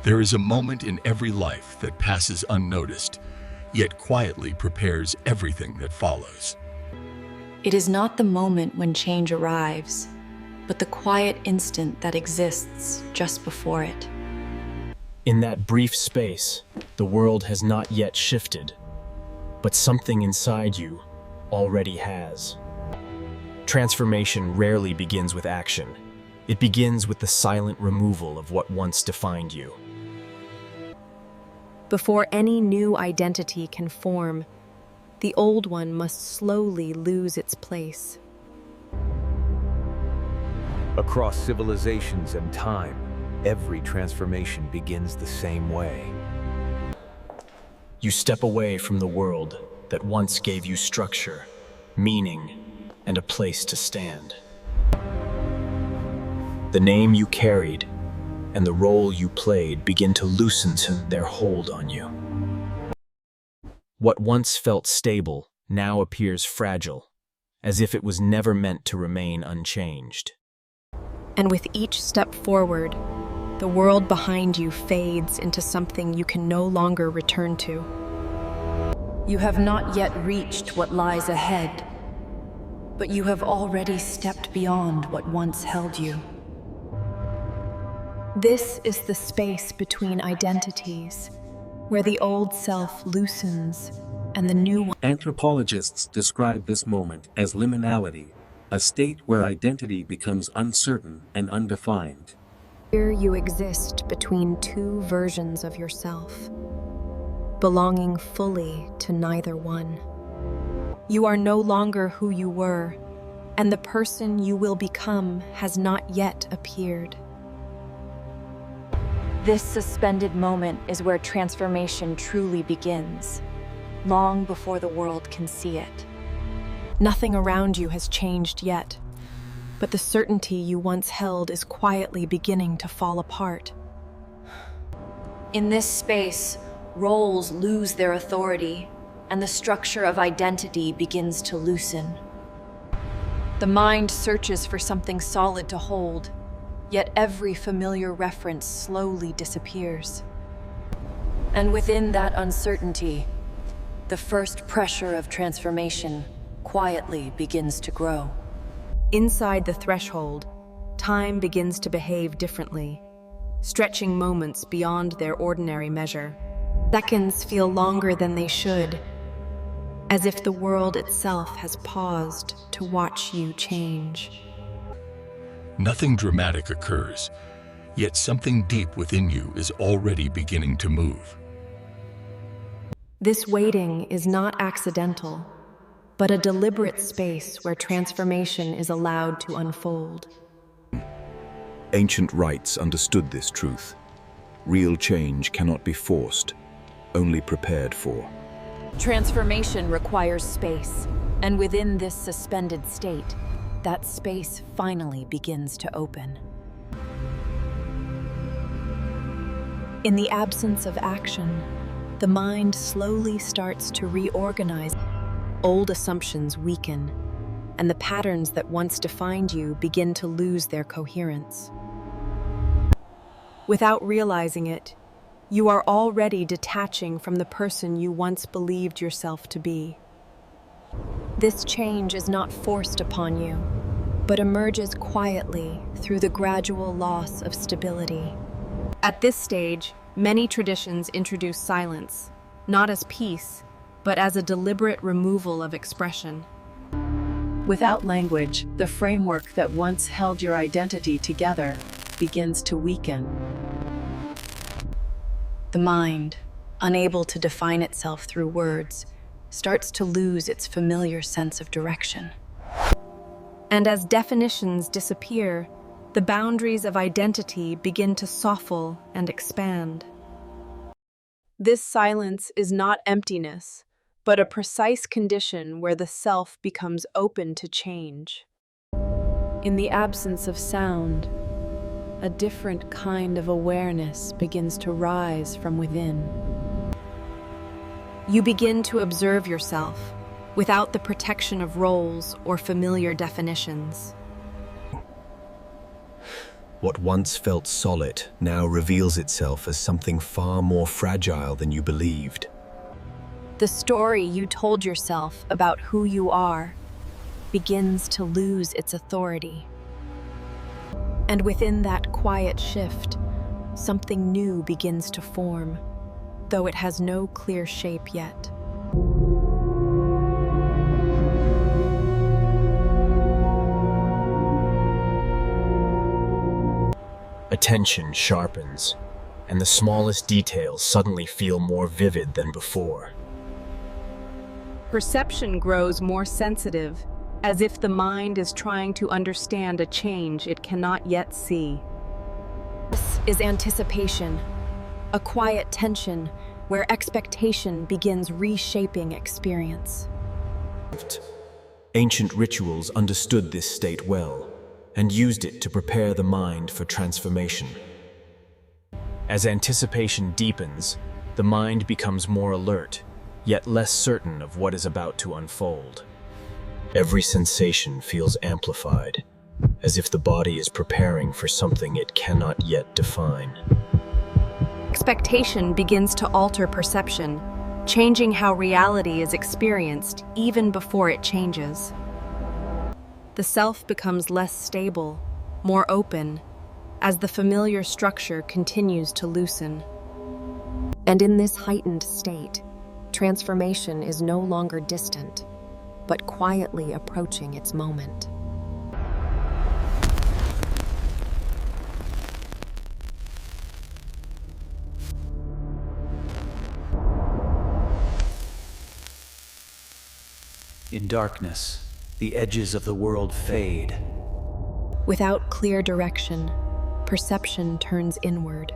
There is a moment in every life that passes unnoticed, yet quietly prepares everything that follows. It is not the moment when change arrives, but the quiet instant that exists just before it. In that brief space, the world has not yet shifted, but something inside you already has. Transformation rarely begins with action. It begins with the silent removal of what once defined you. Before any new identity can form, the old one must slowly lose its place. Across civilizations and time, every transformation begins the same way. You step away from the world that once gave you structure, meaning, and a place to stand. The name you carried and the role you played begin to loosen their hold on you. What once felt stable now appears fragile, as if it was never meant to remain unchanged. And with each step forward, the world behind you fades into something you can no longer return to. You have not yet reached what lies ahead, but you have already stepped beyond what once held you. This is the space between identities, where the old self loosens and the new one. Anthropologists describe this moment as liminality, a state where identity becomes uncertain and undefined. Here you exist between two versions of yourself, belonging fully to neither one. You are no longer who you were, and the person you will become has not yet appeared. This suspended moment is where transformation truly begins, long before the world can see it. Nothing around you has changed yet, but the certainty you once held is quietly beginning to fall apart. In this space, roles lose their authority, and the structure of identity begins to loosen. The mind searches for something solid to hold, yet every familiar reference slowly disappears. And within that uncertainty, the first pressure of transformation quietly begins to grow. Inside the threshold, time begins to behave differently, stretching moments beyond their ordinary measure. Seconds feel longer than they should, as if the world itself has paused to watch you change. Nothing dramatic occurs, yet something deep within you is already beginning to move. This waiting is not accidental, but a deliberate space where transformation is allowed to unfold. Ancient rites understood this truth. Real change cannot be forced, only prepared for. Transformation requires space, and within this suspended state, that space finally begins to open. In the absence of action, the mind slowly starts to reorganize. Old assumptions weaken, and the patterns that once defined you begin to lose their coherence. Without realizing it, you are already detaching from the person you once believed yourself to be. This change is not forced upon you, but emerges quietly through the gradual loss of stability. At this stage, many traditions introduce silence, not as peace, but as a deliberate removal of expression. Without language, the framework that once held your identity together begins to weaken. The mind, unable to define itself through words, starts to lose its familiar sense of direction. And as definitions disappear, the boundaries of identity begin to soften and expand. This silence is not emptiness, but a precise condition where the self becomes open to change. In the absence of sound, a different kind of awareness begins to rise from within. You begin to observe yourself without the protection of roles or familiar definitions. What once felt solid now reveals itself as something far more fragile than you believed. The story you told yourself about who you are begins to lose its authority. And within that quiet shift, something new begins to form, though it has no clear shape yet. Attention sharpens, and the smallest details suddenly feel more vivid than before. Perception grows more sensitive, as if the mind is trying to understand a change it cannot yet see. This is anticipation, a quiet tension where expectation begins reshaping experience. Ancient rituals understood this state well and used it to prepare the mind for transformation. As anticipation deepens, the mind becomes more alert, yet less certain of what is about to unfold. Every sensation feels amplified, as if the body is preparing for something it cannot yet define. Expectation begins to alter perception, changing how reality is experienced even before it changes. The self becomes less stable, more open, as the familiar structure continues to loosen. And in this heightened state, transformation is no longer distant, but quietly approaching its moment. In darkness, the edges of the world fade. Without clear direction, perception turns inward,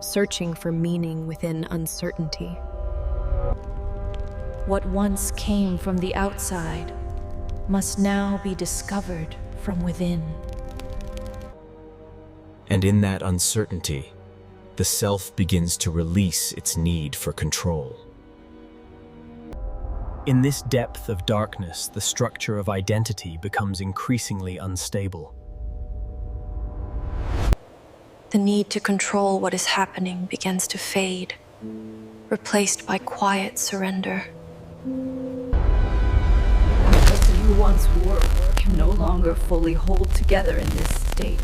searching for meaning within uncertainty. What once came from the outside must now be discovered from within. And in that uncertainty, the self begins to release its need for control. In this depth of darkness, the structure of identity becomes increasingly unstable. The need to control what is happening begins to fade, replaced by quiet surrender. What you once were can no longer fully hold together in this state.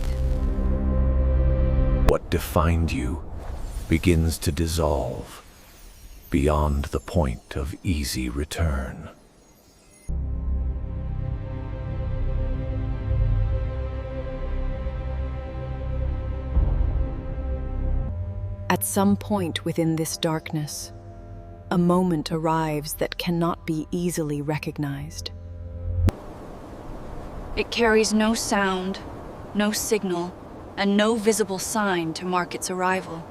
What defined you begins to dissolve beyond the point of easy return. At some point within this darkness, a moment arrives that cannot be easily recognized. It carries no sound, no signal, and no visible sign to mark its arrival.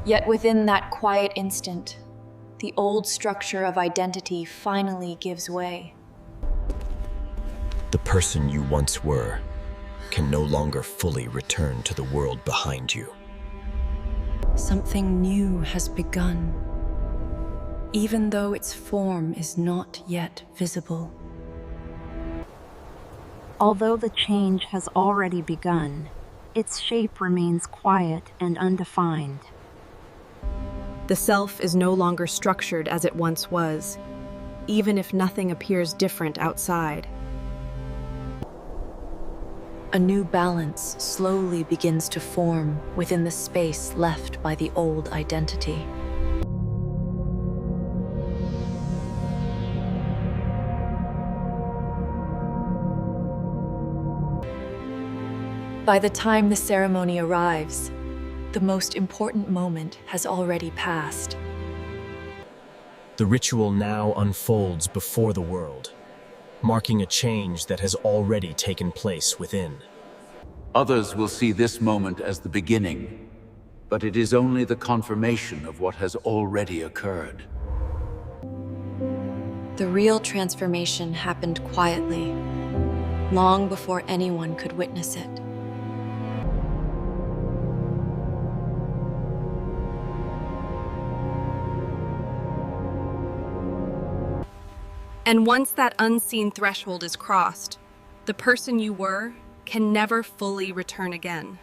Yet within that quiet instant, the old structure of identity finally gives way. The person you once were can no longer fully return to the world behind you. Something new has begun, even though its form is not yet visible. Although the change has already begun, its shape remains quiet and undefined. The self is no longer structured as it once was, even if nothing appears different outside. A new balance slowly begins to form within the space left by the old identity. By the time the ceremony arrives, the most important moment has already passed. The ritual now unfolds before the world, marking a change that has already taken place within. Others will see this moment as the beginning, but it is only the confirmation of what has already occurred. The real transformation happened quietly, long before anyone could witness it. And once that unseen threshold is crossed, the person you were can never fully return again.